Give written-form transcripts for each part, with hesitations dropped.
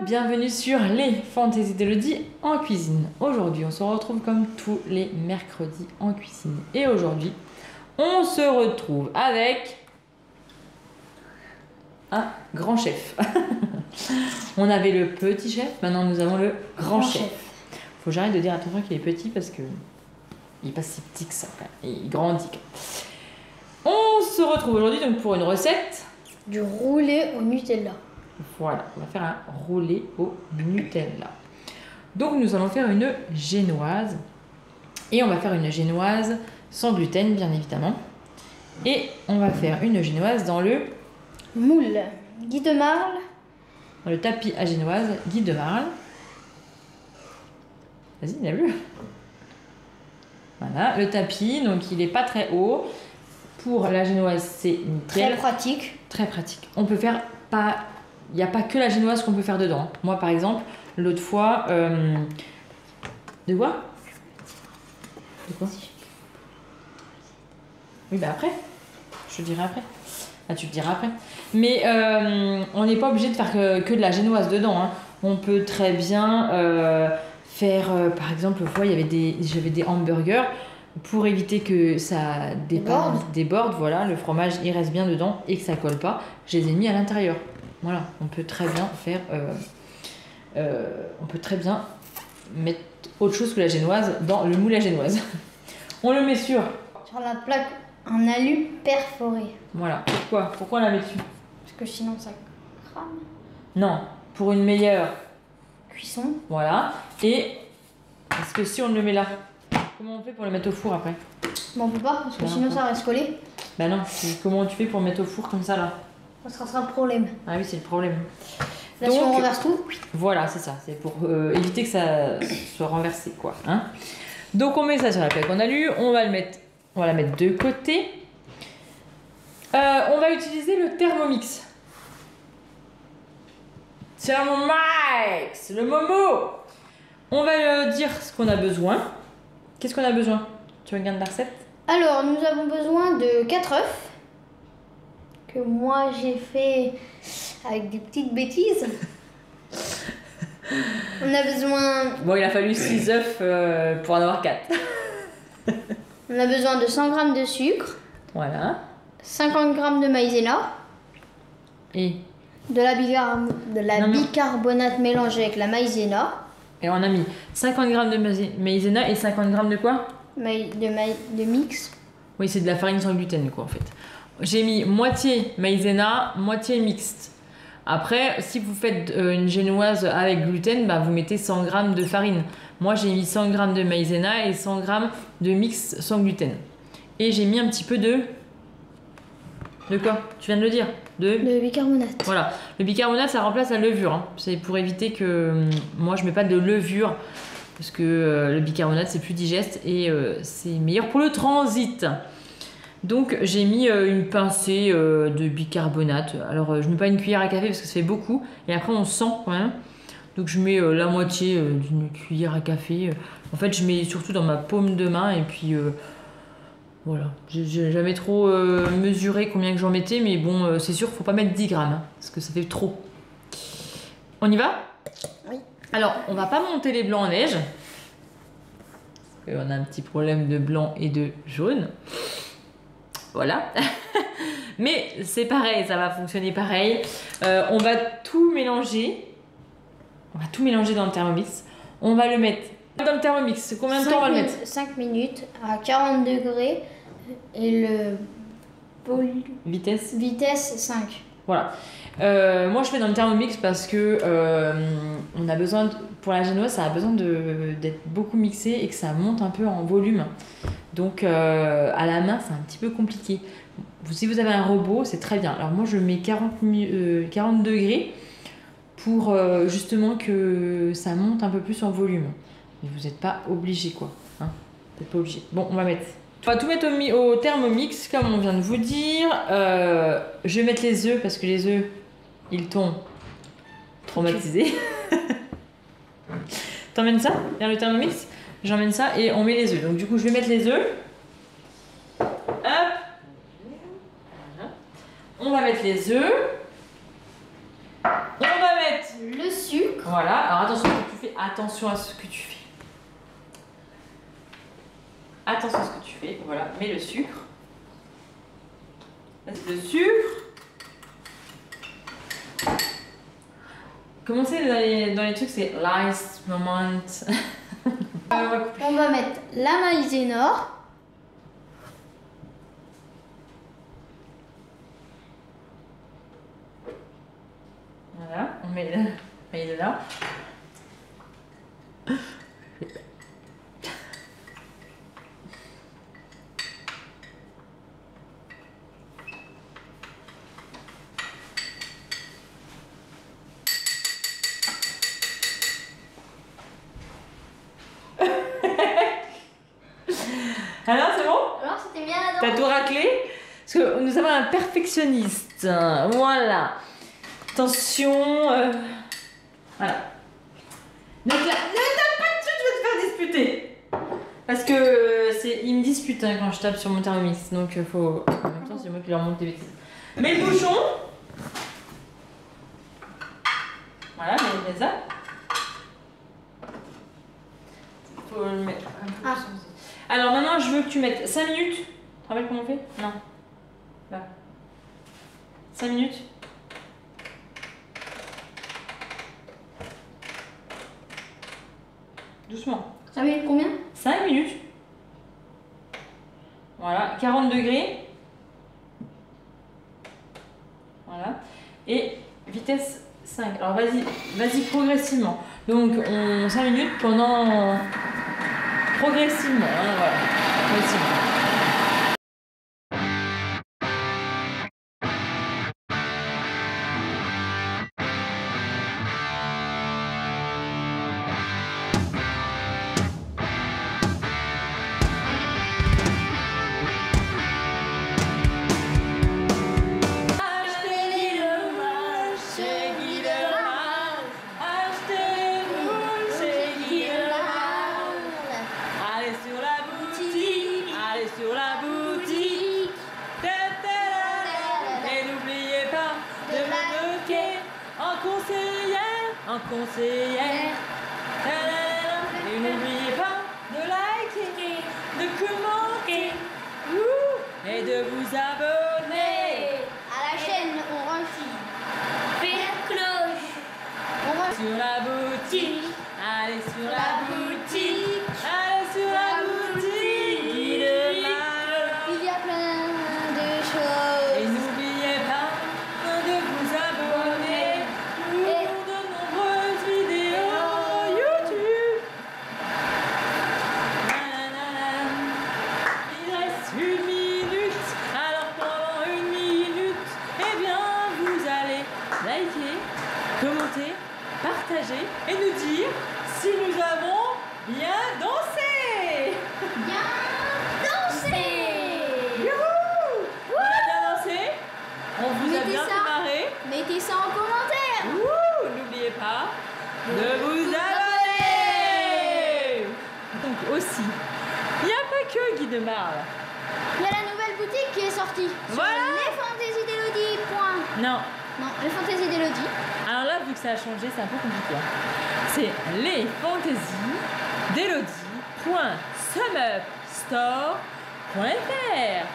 bienvenue sur les Fantaisies d'Elodie en cuisine. Aujourd'hui, on se retrouve comme tous les mercredis en cuisine. Et aujourd'hui, on se retrouve avec un grand chef. On avait le petit chef, maintenant nous avons le grand chef. Faut que j'arrête de dire à tonton qu'il est petit parce que il est pas si petit que ça, et il grandit. On se retrouve aujourd'hui donc pour une recette du roulé au Nutella. Voilà, on va faire un roulé au Nutella. Donc nous allons faire une génoise. Et on va faire une génoise sans gluten, bien évidemment. Et on va faire une génoise dans le moule Guy de Marle. Dans le tapis à génoise Guy de Marle. Vas-y, il a vu. Voilà, le tapis, donc il n'est pas très haut. Pour la génoise, c'est nickel. Très pratique. Très pratique. On peut faire pas... Il n'y a pas que la génoise qu'on peut faire dedans. Moi, par exemple, l'autre fois... De quoi? De quoi? Oui, bah après. Je te dirai après. Ah, tu le diras après. Mais on n'est pas obligé de faire que de la génoise dedans. Hein. On peut très bien faire... par exemple, l'autre fois, j'avais des hamburgers. Pour éviter que ça déborde, voilà, le fromage il reste bien dedans et que ça colle pas, je les ai mis à l'intérieur. Voilà, on peut très bien faire, on peut très bien mettre autre chose que la génoise dans le moule à génoise. On le met sur la plaque en alu perforé. Voilà. Pourquoi on la met dessus? Parce que sinon ça crame. Non, pour une meilleure cuisson. Voilà. Et parce que si on le met là, comment on fait pour le mettre au four après? Bon, on peut pas, parce que sinon ça reste collé. Bah non, comment tu fais pour mettre au four comme ça là? Ça sera le problème. Ah oui, c'est le problème. Là, donc, si on renverse tout. Voilà, c'est ça. C'est pour éviter que ça soit renversé, quoi. Hein, donc on met ça sur la plaque en alu. On va la mettre de côté. On va utiliser le Thermomix. Thermomix, le Momo. On va dire ce qu'on a besoin. Qu'est-ce qu'on a besoin? Tu regardes la recette? Alors, nous avons besoin de 4 œufs. Que moi j'ai fait avec des petites bêtises. On a besoin... Bon, il a fallu 6 œufs pour en avoir 4. On a besoin de 100 g de sucre. Voilà. 50 g de maïzena. Et de la bicarbonate mélangée avec la maïzena. Et on a mis 50 g de maïzena et 50 g de quoi? De mix. Oui, c'est de la farine sans gluten, quoi, en fait. J'ai mis moitié maïzena, moitié mixte. Après, si vous faites une génoise avec gluten, bah, vous mettez 100 g de farine. Moi, j'ai mis 100 g de maïzena et 100 g de mix sans gluten. Et j'ai mis un petit peu de... De quoi? Tu viens de le dire? De bicarbonate. Voilà. Le bicarbonate, ça remplace la levure. Hein. C'est pour éviter que... Moi, je mets pas de levure. Parce que le bicarbonate, c'est plus digeste et c'est meilleur pour le transit. Donc j'ai mis une pincée de bicarbonate. Alors je mets pas une cuillère à café parce que ça fait beaucoup. Et après on sent quand même. Donc je mets la moitié d'une cuillère à café. En fait je mets surtout dans ma paume de main. Et puis voilà. J'ai jamais trop mesuré combien que j'en mettais. Mais bon c'est sûr qu'il faut pas mettre 10 grammes. Hein, parce que ça fait trop. On y va? Oui. Alors on va pas monter les blancs en neige. Parce qu'on a un petit problème de blanc et de jaune. Voilà. Mais c'est pareil, ça va fonctionner pareil. On va tout mélanger. On va tout mélanger dans le Thermomix. On va le mettre dans le Thermomix. Combien de temps on va le mettre? 5 minutes à 40 degrés. Et le... Vitesse 5. Voilà. Moi je fais dans le Thermomix parce que on a besoin pour la génoise, ça a besoin d'être beaucoup mixé et que ça monte un peu en volume. Donc à la main c'est un petit peu compliqué. Si vous avez un robot, c'est très bien. Alors moi je mets 40 degrés pour justement que ça monte un peu plus en volume. Mais vous n'êtes pas obligé quoi. Hein, vous n'êtes pas obligé. Bon, on va mettre. On va tout mettre au Thermomix comme on vient de vous dire. Je vais mettre les œufs parce que les œufs ils tombent traumatisés. T'emmènes ça vers le Thermomix? J'emmène ça et on met les œufs. Donc du coup je vais mettre les œufs. Hop. On va mettre les œufs. On va mettre le sucre. Attention à ce que tu fais. Attention à ce que tu fais. Voilà, mets le sucre. Là, c'est le sucre. Commencer dans les trucs, c'est last moment. On va mettre la maïzena. Voilà, on met la maïzena. Alors, c'est bon? Alors, c'était bien là-dedans. T'as tout raclé? Parce que nous avons un perfectionniste. Voilà. Attention. Voilà. Donc là, ne tape pas dessus, tu vas te faire disputer. Parce que il me dispute hein, quand je tape sur mon Thermomix. Donc faut. En même temps, c'est moi qui leur montre des bêtises. Mets le bouchon. Voilà, mets ça. Faut le mettre un peu. Ah. Alors maintenant, je veux que tu mettes 5 minutes. Tu te rappelles comment on fait? Non. Là. 5 minutes. Doucement. Ça met combien? 5 minutes. Voilà. 40 degrés. Voilà. Et vitesse 5. Alors vas-y progressivement. Donc 5 minutes pendant... Progressivement. Hein, voilà. Progressivement. Sur la boutique. Et n'oubliez pas de me bloquer en conseillère. Et n'oubliez pas de liker, de commenter et de vous abonner À la chaîne Orange. Fais la cloche. Orange. sur la boutique. Allez sur la boutique. Allez sur la boutique. Il y a plein de choses. Et n'oubliez pas de vous abonner pour de nombreuses vidéos YouTube. Il reste 1 minute. Alors pendant 1 minute, eh bien vous allez liker, commenter, partager et nous dire si nous avons bien dansé. Bien dansé. Youhou! On a bien dansé. On vous a Mettez bien ça. préparé. Mettez ça en commentaire. Ouh, n'oubliez pas de vous abonner. Donc aussi, il n'y a pas que Guy de Marle. Il y a la nouvelle boutique qui est sortie. Voilà. Les fantaisies d'Elodie. Point. Non. Non, les fantaisies d'Elodie. Alors là, vu que ça a changé, c'est un peu compliqué. C'est les fantaisies d'Elodie.sumupstore.fr.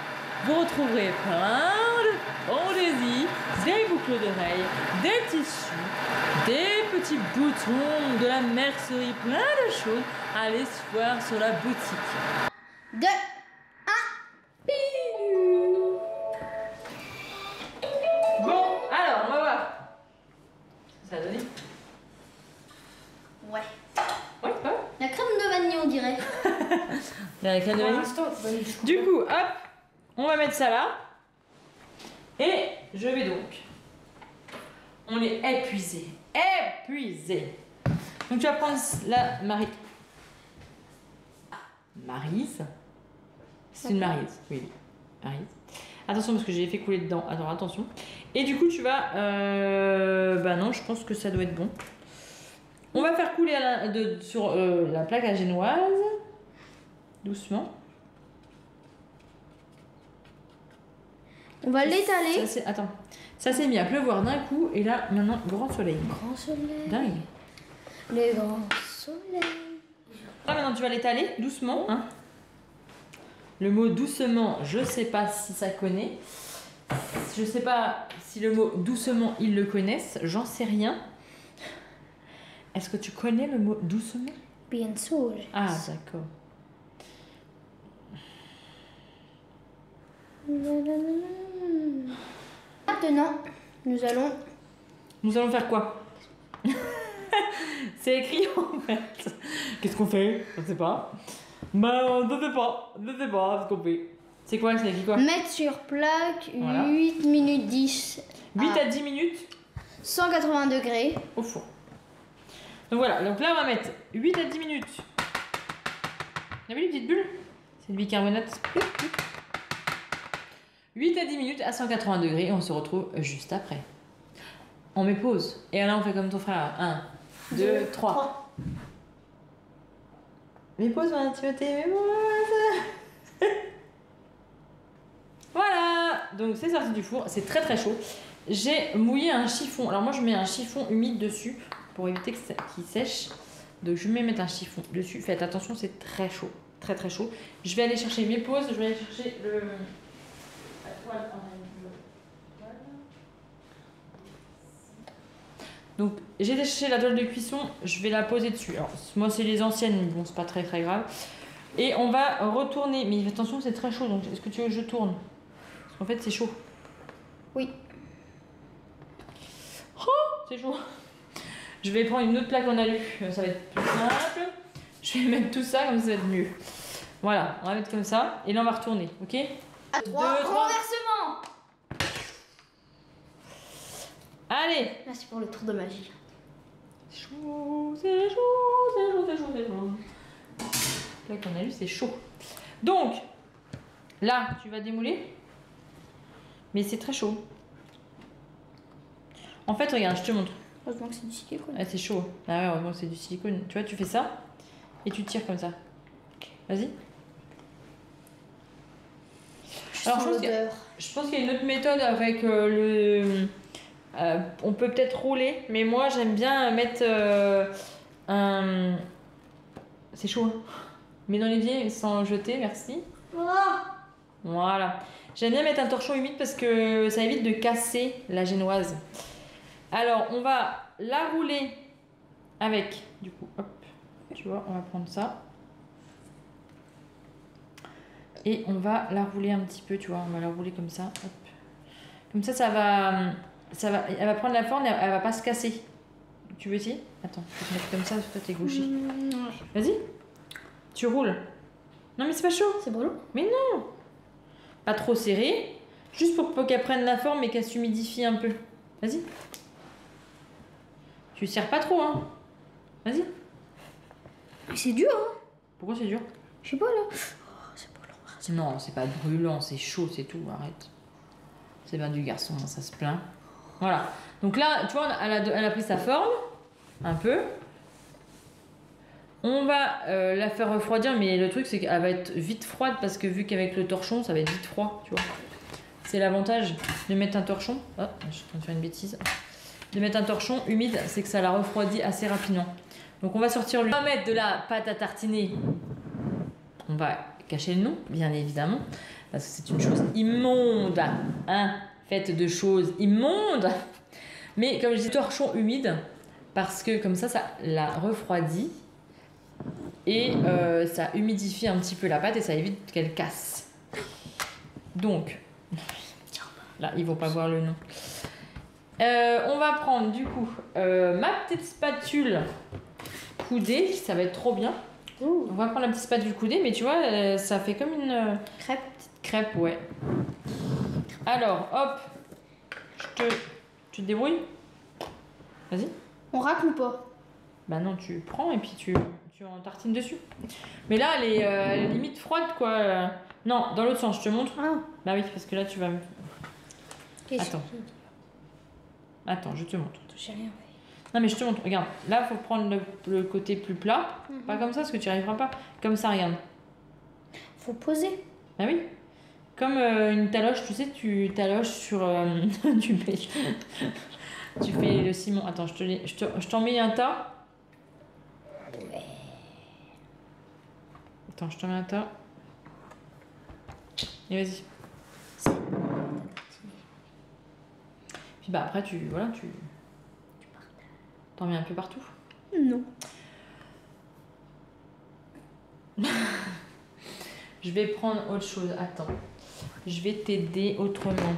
Vous retrouverez plein de fantaisies, des boucles d'oreilles, des tissus, des petits boutons, de la mercerie, plein de choses. Allez voir sur la boutique. 2, 1. Bon, alors, on va voir. Ça a donné? Ouais. Ouais, c'est pas mal. La crème de vanille, on dirait. La crème de vanille. Du coup, hop, on va mettre ça là. Et je vais donc. On est épuisé. Épuisé. Donc tu vas prendre la Maryse. C'est une Maryse, oui. Maryse. Attention parce que j'ai fait couler dedans. Alors attention. Et du coup tu vas... Bah non, je pense que ça doit être bon. On va faire couler sur la plaque à génoise. Doucement. On va l'étaler. Attends. Ça s'est mis à pleuvoir d'un coup et là, maintenant, grand soleil. Grand soleil. Dingue. Les grands soleils. tu vas l'étaler, doucement. Hein. Le mot doucement, je sais pas si ça connaît. Je sais pas si le mot doucement, ils le connaissent. J'en sais rien. Est-ce que tu connais le mot doucement? Bien sûr. Ah, d'accord. Maintenant, nous allons... Nous allons faire quoi? C'est écrit en fait. Qu'est-ce qu'on fait? Je ne sais pas. Bah, je ne sais pas ce qu'on fait. C'est quoi? C'est écrit quoi? Mettre sur plaque Voilà. 8 minutes 10 8 à 10 minutes 180 degrés. au four. Donc voilà, donc là on va mettre 8 à 10 minutes. Vous avez vu les petites bulles? C'est du bicarbonate. 8 à 10 minutes à 180 degrés et on se retrouve juste après. On met pause. Et là on fait comme ton frère. 1, 2, 3. Mais pause, ma Timothée, mais pause. Voilà, donc c'est sorti du four, c'est très très chaud. J'ai mouillé un chiffon. Alors moi je mets un chiffon humide dessus pour éviter qu'il sèche. Donc je vais mettre un chiffon dessus. Faites attention, c'est très chaud, très très chaud. Je vais aller chercher mes pauses, je vais aller chercher le... la toile. Donc j'ai cherché la toile de cuisson, je vais la poser dessus. Alors moi c'est les anciennes, mais bon c'est pas très très grave. Et on va retourner, mais attention c'est très chaud, donc est-ce que tu veux que je tourne? Parce qu'en fait c'est chaud. Oui. Oh, c'est chaud. Je vais prendre une autre plaque en alu, ça va être plus simple. Je vais mettre tout ça comme ça va être mieux. Voilà, on va mettre comme ça, et là on va retourner, ok? À 3, renversement. Allez! Merci pour le tour de magie. C'est chaud, c'est chaud, c'est chaud, c'est chaud, c'est chaud. Là qu'on a lu, c'est chaud. Donc, là, tu vas démouler. Mais c'est très chaud. En fait, regarde, je te montre. Heureusement que c'est du silicone. Ah, c'est chaud. Ah ouais, heureusement que c'est du silicone. Tu vois, tu fais ça et tu tires comme ça. Vas-y. Alors, je pense qu'il y a une autre méthode avec le... on peut peut-être rouler, mais moi j'aime bien mettre un... C'est chaud, hein. Mais dans l'évier sans jeter, merci. Oh. Voilà. J'aime bien mettre un torchon humide parce que ça évite de casser la génoise. Alors on va la rouler avec, du coup, hop, tu vois, on va prendre ça. Et on va la rouler un petit peu, tu vois, on va la rouler comme ça, hop. Comme ça, elle va prendre la forme et elle va pas se casser. Tu veux essayer? Attends, je vais te mettre comme ça, parce que toi t'es gaucher. Vas-y. Tu roules. Non mais c'est pas chaud. C'est brûlant. Mais non. Pas trop serré. Juste pour qu'elle prenne la forme et qu'elle s'humidifie un peu. Vas-y. Tu serres pas trop, hein. Vas-y. C'est dur, hein. Pourquoi c'est dur? Je sais pas, là. Oh, c'est brûlant. Non, c'est pas brûlant, c'est chaud, c'est tout. Arrête. C'est bien du garçon, hein, ça se plaint. Voilà. Donc là, tu vois, elle a pris sa forme. Un peu. On va la faire refroidir, mais le truc, c'est qu'elle va être vite froide parce que vu qu'avec le torchon, ça va être vite froid, tu vois. C'est l'avantage de mettre un torchon. Oh, je suis en train de faire une bêtise. De mettre un torchon humide, c'est que ça la refroidit assez rapidement. Donc on va sortir le... On va mettre de la pâte à tartiner. On va cacher le nom, bien évidemment. Parce que c'est une chose immonde, hein, faite de choses immondes. Mais comme je dis, torchon humide, parce que comme ça la refroidit. Et ça humidifie un petit peu la pâte et ça évite qu'elle casse. Donc, là, ils vont pas voir le nom. On va prendre du coup ma petite spatule coudée, ça va être trop bien. On va prendre la petite spatule coudée, mais tu vois, ça fait comme une crêpe. Petite crêpe, ouais. Alors, hop, tu te débrouilles. Vas-y. On racle ou pas? Bah non, tu prends et puis tu en tartines dessus. Mais là, elle est limite froide, quoi. Non, dans l'autre sens, je te montre. Ah. Bah oui, parce que là, tu vas me... Qu'est-ce Attends, je te montre. J'ai rien fait. Non, mais je te montre. Regarde, là, il faut prendre le côté plus plat. Pas comme ça, parce que tu n'y arriveras pas. Comme ça, regarde. Faut poser. Bah oui. Comme une taloche, tu sais, tu taloches sur du pêche. Tu fais le ciment. Attends, je t'en mets un tas. Attends, je te mets un tas. Et vas-y. Puis bah après, tu t'en mets un peu partout. Non. Je vais prendre autre chose. Attends. Je vais t'aider autrement.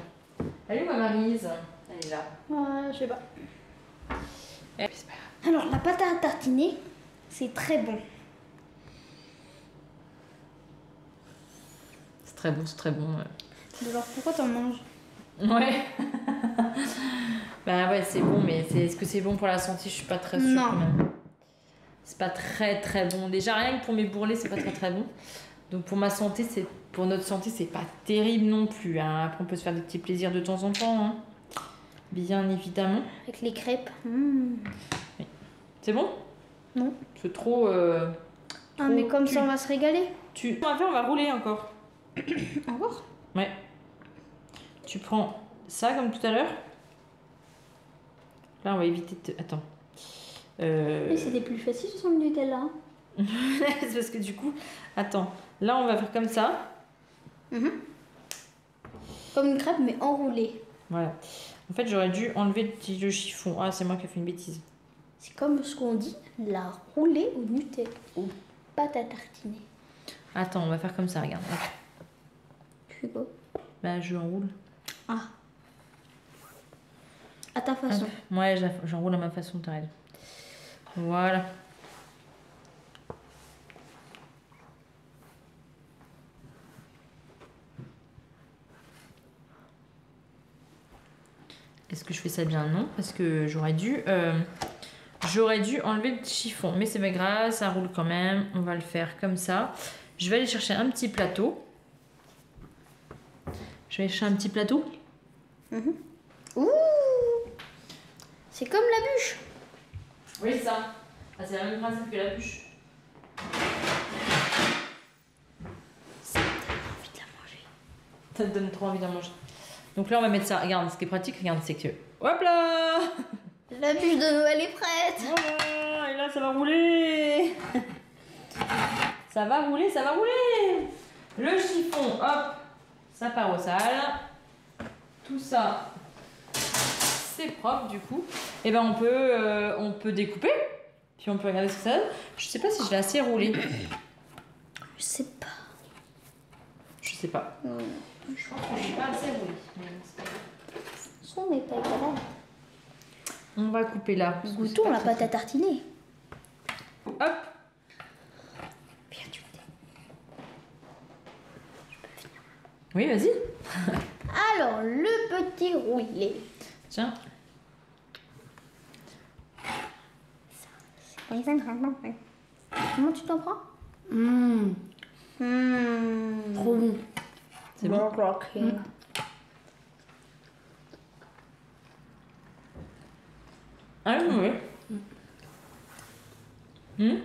Elle est où ma Maryse? Elle est là. Ouais, je sais pas. Eh, c'est pas grave. Alors, la pâte à tartiner, c'est très bon. C'est très bon, c'est très bon. Alors, pourquoi t'en manges? Ouais. Bah ouais, c'est bon, mais est-ce que c'est bon pour la santé? Je suis pas très sûre Non. quand même. C'est pas très très bon. Déjà, rien que pour mes bourrelets, c'est pas très très bon. Donc pour ma santé, pour notre santé, c'est pas terrible non plus. Hein. Après, on peut se faire des petits plaisirs de temps en temps. Hein. Bien évidemment. Avec les crêpes. C'est bon? Non. C'est trop. Ah, mais comme ça, on va se régaler. On va faire, on va rouler encore. Encore? Ouais. Tu prends ça comme tout à l'heure. Là, on va éviter de... Attends. Mais c'était plus facile sans le Nutella. C'est parce que du coup... Attends. Là, on va faire comme ça. Comme une crêpe, mais enroulée. Voilà. En fait, j'aurais dû enlever le chiffon. Ah, c'est moi qui ai fait une bêtise. C'est comme ce qu'on dit, la rouler au Nutella. Ou pâte à tartiner. Attends, on va faire comme ça, regarde. Tu fais quoi? Bah, je enroule. Ah. À ta façon. Ouais, j'enroule à ma façon, t'as raison. Voilà. Est-ce que je fais ça bien? Non, parce que j'aurais dû enlever le chiffon. Mais c'est pas grave, ça roule quand même. On va le faire comme ça. Je vais aller chercher un petit plateau. Je vais aller chercher un petit plateau. Ouh! C'est comme la bûche. Oui, c'est ça. Ah, c'est le même principe que la bûche. Ça me donne envie de la manger. Ça te donne trop envie d'en manger. Donc là, on va mettre ça. Regarde, ce qui est pratique, regarde, c'est que... Hop là! La bûche de Noël est prête. Voilà, et là, ça va rouler. Ça va rouler, ça va rouler. Le chiffon, hop, ça part au sale. Tout ça, c'est propre du coup. Et ben on peut découper. Puis on peut regarder ce que ça donne. Je sais pas si je l'ai assez roulé. Je sais pas. Je sais pas. Je pense que je l'ai pas assez roulé. Mais bon, c'est pas grave. Son n'est pas grave. On va couper là. parce que c'est Goûtons pas la très pâte à tartiner. Hop. Bien, tu me dis. Oui, vas-y. Alors, le petit roulé. Tiens. Comment tu t'en prends? Trop bon. C'est bon. Ah oui, oui.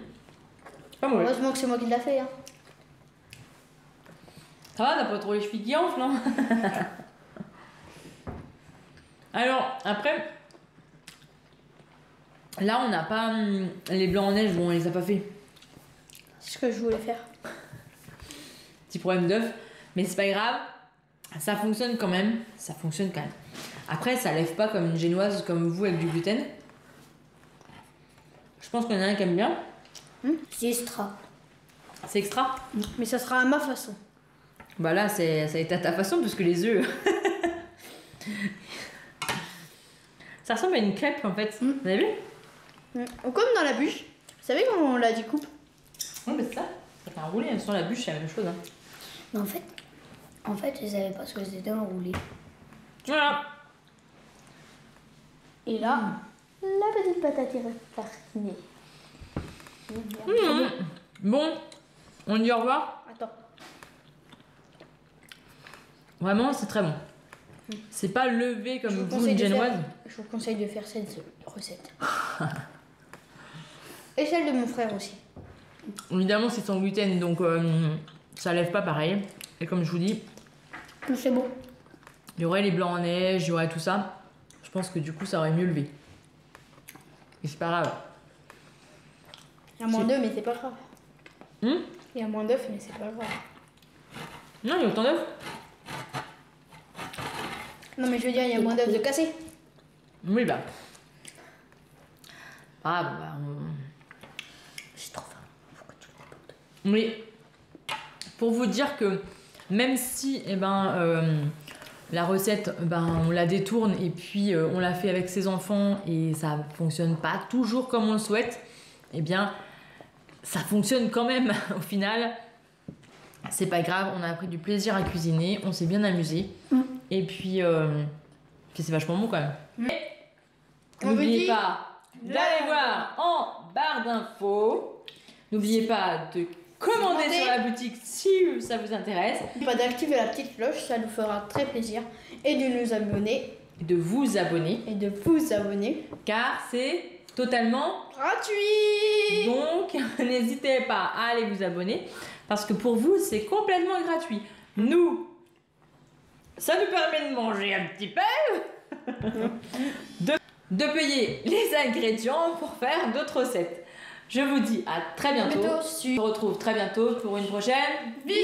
Pas mauvais. Heureusement que c'est moi qui l'a fait. Hein. Ça va, t'as pas trop les chevilles qui enflent, non? Alors, après, là, on n'a pas... les blancs en neige, bon, on les a pas fait. C'est ce que je voulais faire. Petit problème d'œuf, mais c'est pas grave. Ça fonctionne quand même. Ça fonctionne quand même. Après, ça lève pas comme une génoise comme vous avec du gluten. Je pense qu'il y en a un qui aime bien. C'est extra. C'est extra. Mais ça sera à ma façon. Bah là, ça a été à ta façon, parce que les œufs... ça ressemble à une crêpe, en fait. Vous avez vu? Comme dans la bûche. Vous savez comment on la découpe? Oui, mais c'est ça. Ça fait un roulé, même sur la bûche, c'est la même chose. Hein. Mais en fait, je savais pas ce que c'était un roulé. Voilà. Et là, la petite patate tartinée. Bon, on dit au revoir. Attends. Vraiment, c'est très bon. C'est pas levé comme vous, une génoise. Je vous conseille de faire cette recette. Et celle de mon frère aussi. Évidemment, c'est sans gluten, donc ça lève pas pareil. Et comme je vous dis, C'est bon. il y aurait les blancs en neige, il y aurait tout ça. Je pense que du coup, ça aurait mieux levé. Et c'est pas grave. Il y a moins d'œufs, mais c'est pas grave. Il y a moins d'œufs, mais c'est pas grave. Non, il y a autant d'œufs. Non, mais je veux dire, il y a moins d'œufs de casser. Oui, bah. Ah, bon, bah. J'ai trop faim. Pourquoi tu le portes? Oui. Pour vous dire que même si, eh ben, la recette, ben, on la détourne et puis on la fait avec ses enfants et ça fonctionne pas toujours comme on le souhaite, eh bien, ça fonctionne quand même au final. C'est pas grave, on a pris du plaisir à cuisiner, on s'est bien amusé. Et puis c'est vachement bon quand même. N'oubliez pas d'aller voir en barre d'infos. N'oubliez pas de commander sur la boutique si ça vous intéresse. Pas d'activer la petite cloche, ça nous fera très plaisir. Et de nous abonner. De vous abonner. Et de vous abonner. Car c'est totalement gratuit. Donc n'hésitez pas à aller vous abonner. Parce que pour vous, c'est complètement gratuit. Nous, ça nous permet de manger un petit peu. de payer les ingrédients pour faire d'autres recettes. Je vous dis à très bientôt. On se retrouve très bientôt pour une prochaine vidéo.